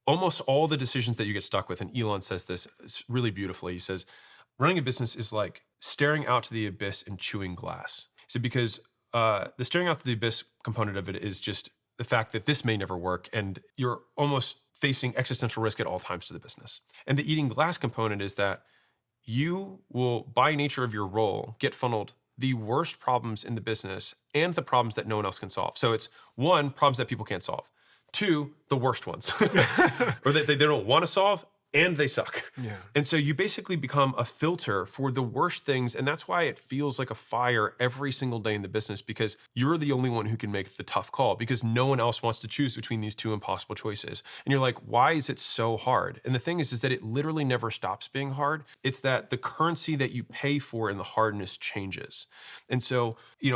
almost all the decisions that you get stuck with, and Elon says this really beautifully. He says, running a business is like staring out to the abyss and chewing glass. So because the staring out to the abyss component of it is just the fact that this may never work, and you're almost facing existential risk at all times to the business. And the eating glass component is that you will, by nature of your role, get funneled the worst problems in the business and the problems that no one else can solve. So it's one, problems that people can't solve. Two, the worst ones, or that they don't want to solve and they suck. Yeah. And so you basically become a filter for the worst things. And that's why it feels like a fire every single day in the business, because you're the only one who can make the tough call, because no one else wants to choose between these two impossible choices. And you're like, why is it so hard? And the thing is that it literally never stops being hard. It's that the currency that you pay for in the hardness changes. And so, a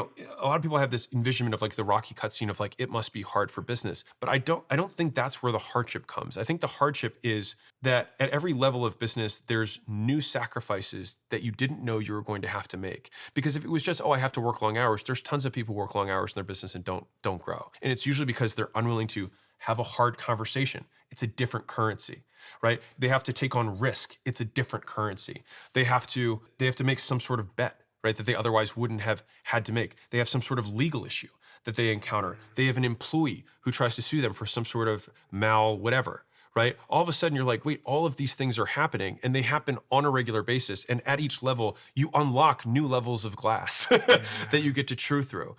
lot of people have this envisionment of like the Rocky cutscene of like, it must be hard for business. But I don't think that's where the hardship comes. I think the hardship is that at every level of business, there's new sacrifices that you didn't know you were going to have to make. Because if it was just, I have to work long hours, there's tons of people who work long hours in their business and don't grow. And it's usually because they're unwilling to have a hard conversation. It's a different currency, right? They have to take on risk. It's a different currency. They have to make some sort of bet, right, that they otherwise wouldn't have had to make. They have some sort of legal issue that they encounter. They have an employee who tries to sue them for some sort of whatever. Right? All of a sudden you're like, wait, all of these things are happening, and they happen on a regular basis. And at each level, you unlock new levels of glass that you get to chew through.